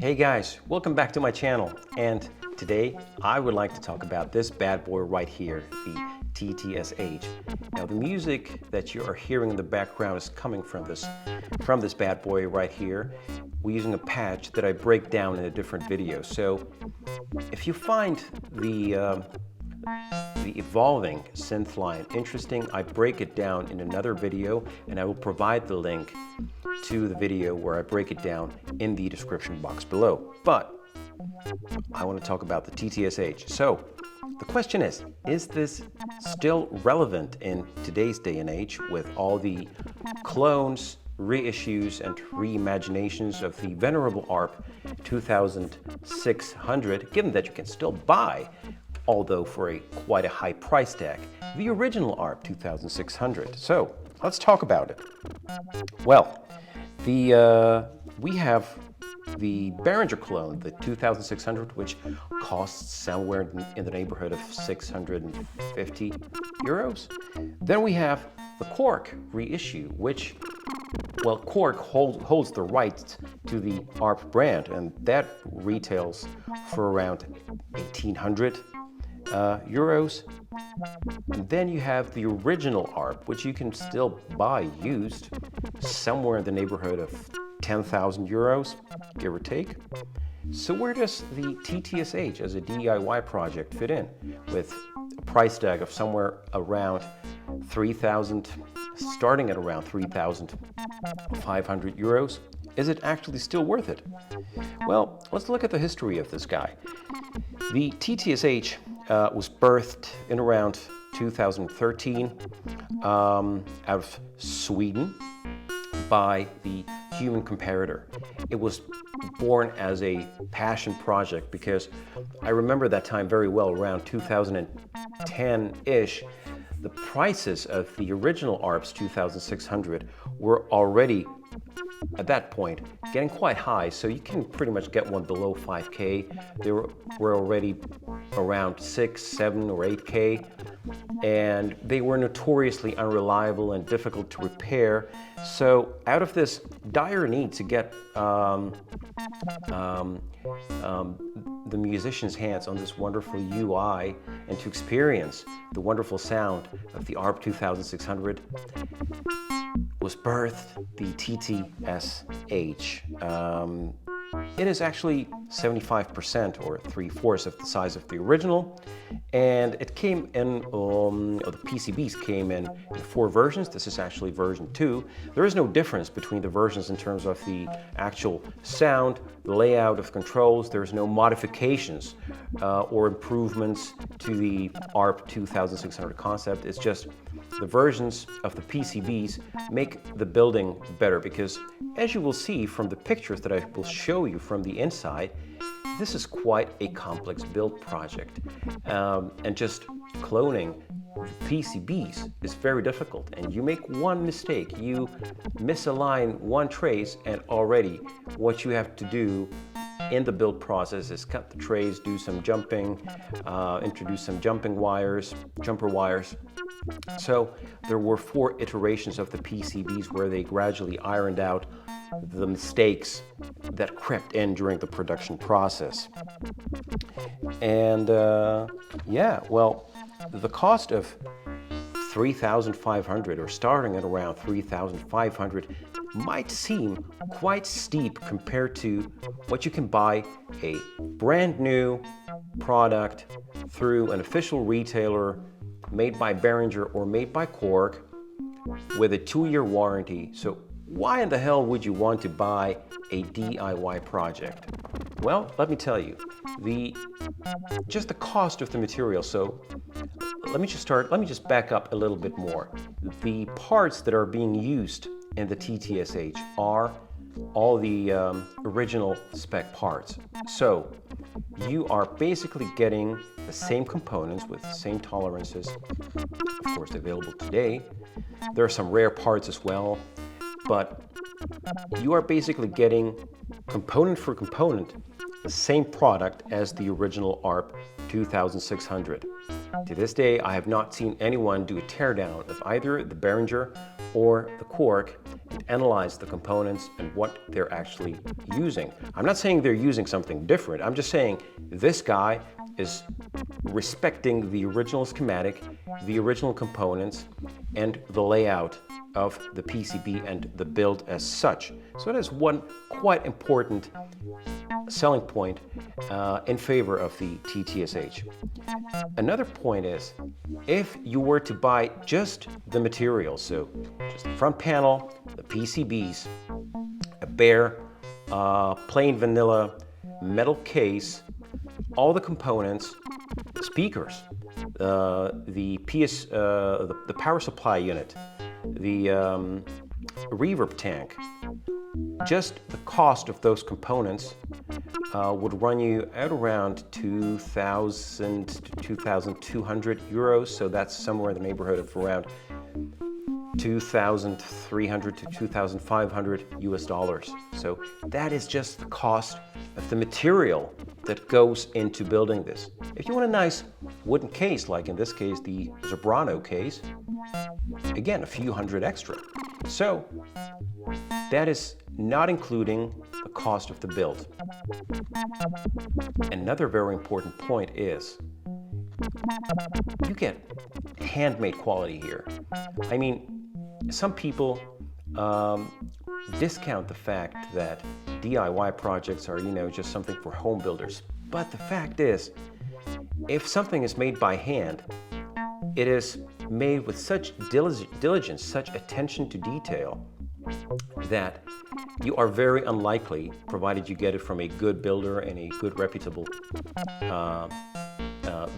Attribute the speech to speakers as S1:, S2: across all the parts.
S1: Hey guys, welcome back to my channel, and today I would like to talk about this bad boy right here, the TTSH. Now the music that you are hearing in the background is coming from this bad boy right here. We're using a patch that I break down in a different video. So if you find the evolving synth line interesting, I break it down in another video, and I will provide the link to the video where I break it down in the description box below. But I want to talk about the TTSH. So the question is this still relevant in today's day and age with all the clones, reissues, and reimaginations of the venerable ARP 2600, given that you can still buy, although for quite a high price tag, the original ARP 2600. So let's talk about it. Well, we have the Behringer clone, the 2600, which costs somewhere in the neighborhood of 650 euros. Then we have the Cork reissue, which, well, Cork holds the rights to the ARP brand, and that retails for around 1800 euros. And then you have the original ARP, which you can still buy used somewhere in the neighborhood of 10,000 euros, give or take. So where does the TTSH as a DIY project fit in, with a price tag of somewhere around 3,000, starting at around 3,500 euros? Is it actually still worth it? Well, let's look at the history of this guy. The TTSH was birthed in around 2013 out of Sweden by the human comparator. It was born as a passion project because I remember that time very well, around 2010-ish. The prices of the original ARPS 2600 were already, at that point, getting quite high, so you can pretty much get one below 5K. They were already around 6, 7, or 8K, and they were notoriously unreliable and difficult to repair. So out of this dire need to get the musician's hands on this wonderful UI and to experience the wonderful sound of the ARP 2600, was birthed the TTSH. It is actually 75% or 3/4 of the size of the original, and it came in, the PCBs came in 4 versions. This is actually version 2. There is no difference between the versions in terms of the actual sound, the layout of controls. There's no modifications or improvements to the ARP 2600 concept. It's just the versions of the PCBs make the building better, because as you will see from the pictures that I will show you from the inside, this is quite a complex build project, and just cloning PCBs is very difficult, and you make one mistake, you misalign one trace, and already what you have to do in the build process is cut the trays, do some jumping, introduce some jumper wires. So there were 4 iterations of the PCBs where they gradually ironed out the mistakes that crept in during the production process. And yeah, well, the cost of 3,500, or starting at around 3,500, might seem quite steep compared to what you can buy a brand new product through an official retailer made by Behringer or made by Cork with a 2-year warranty. So why in the hell would you want to buy a DIY project? Well, let me tell you, just the cost of the material. So let me just back up a little bit more. The parts that are being used in the TTSH are all the original spec parts. So you are basically getting the same components with the same tolerances, of course, available today. There are some rare parts as well, but you are basically getting component for component the same product as the original ARP 2600. To this day, I have not seen anyone do a teardown of either the Behringer or the Cork and analyze the components and what they're actually using. I'm not saying they're using something different. I'm just saying this guy is respecting the original schematic, the original components, and the layout of the PCB and the build as such. So that is one quite important selling point in favor of the TTSH. Another point is, if you were to buy just the materials, so just the front panel, the PCBs, a bare, plain vanilla metal case, all the components, the speakers, the power supply unit, the reverb tank, just the cost of those components would run you at around 2,000 to 2,200 euros. So that's somewhere in the neighborhood of around 2,300 to 2,500 US dollars. So that is just the cost of the material that goes into building this. If you want a nice wooden case, like in this case, the Zebrano case, again, a few hundred extra. So that is not including the cost of the build. Another very important point is you get handmade quality here. I mean, some people discount the fact that DIY projects are, just something for home builders. But the fact is, if something is made by hand, it is made with such diligence, such attention to detail, that you are very unlikely, provided you get it from a good builder and a good reputable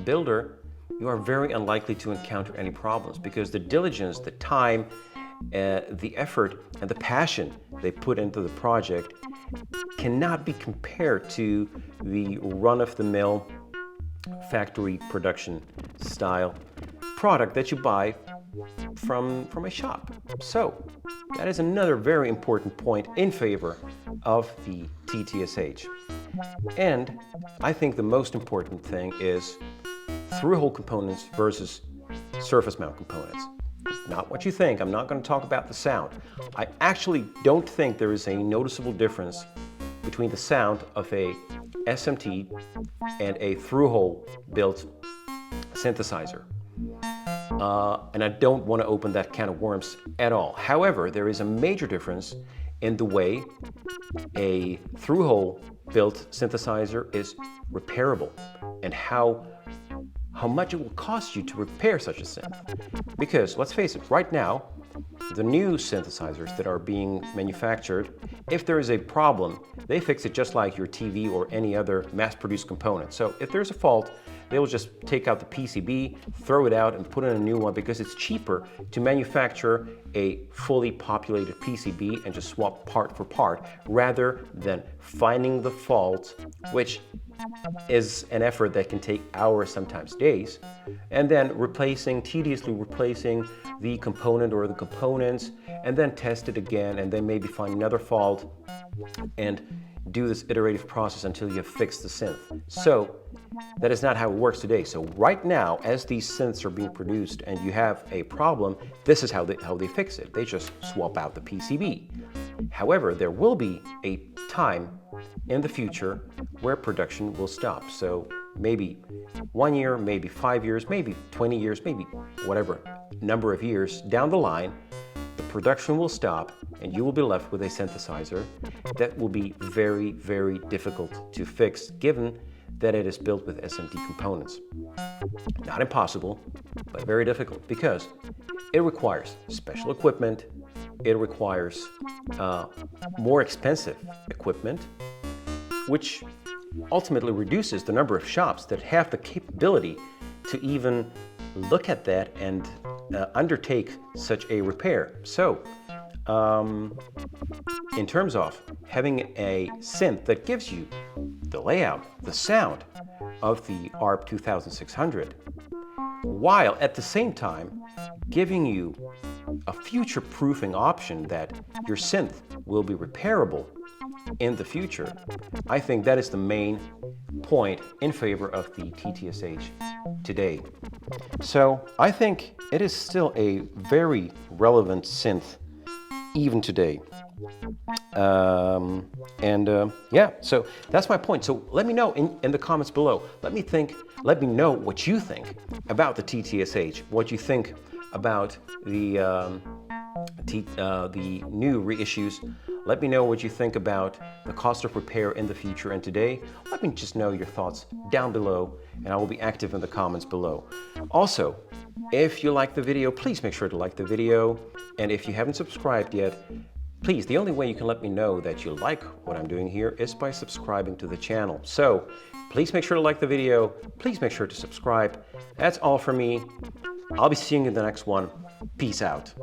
S1: builder, you are very unlikely to encounter any problems, because the diligence, the time, the effort, and the passion they put into the project cannot be compared to the run-of-the-mill factory production style product that you buy from a shop. So that is another very important point in favor of the TTSH. And I think the most important thing is through-hole components versus surface mount components. Not what you think. I'm not going to talk about the sound. I actually don't think there is a noticeable difference between the sound of a SMT and a through-hole built synthesizer. And I don't want to open that can of worms at all. However, there is a major difference in the way a through-hole built synthesizer is repairable and how much it will cost you to repair such a synth. Because let's face it, right now, the new synthesizers that are being manufactured, if there is a problem, they fix it just like your TV or any other mass-produced component. So if there's a fault, they will just take out the PCB, throw it out, and put in a new one, because it's cheaper to manufacture a fully populated PCB and just swap part for part, rather than finding the fault, which is an effort that can take hours, sometimes days, and then tediously replacing the component or the components, and then test it again, and then maybe find another fault, and do this iterative process until you have fixed the synth. So that is not how it works today. So right now, as these synths are being produced and you have a problem, this is how they fix it. They just swap out the PCB. However, there will be a time in the future where production will stop. So maybe 1 year, maybe 5 years, maybe 20 years, maybe whatever number of years down the line, the production will stop and you will be left with a synthesizer that will be very, very difficult to fix, given that it is built with SMT components. Not impossible, but very difficult, because it requires special equipment, it requires more expensive equipment, which ultimately reduces the number of shops that have the capability to even look at that and undertake such a repair. So, in terms of having a synth that gives you the layout, the sound of the ARP 2600, while at the same time giving you a future-proofing option that your synth will be repairable in the future, I think that is the main point in favor of the TTSH today. So I think it is still a very relevant synth even today. Yeah, so that's my point. So let me know in the comments below. Let me know what you think about the TTSH, what you think about the new reissues. Let me know what you think about the cost of repair in the future and today. Let me just know your thoughts down below, and I will be active in the comments below. Also, if you like the video, please make sure to like the video. And if you haven't subscribed yet, please, the only way you can let me know that you like what I'm doing here is by subscribing to the channel. So please make sure to like the video. Please make sure to subscribe. That's all for me. I'll be seeing you in the next one. Peace out.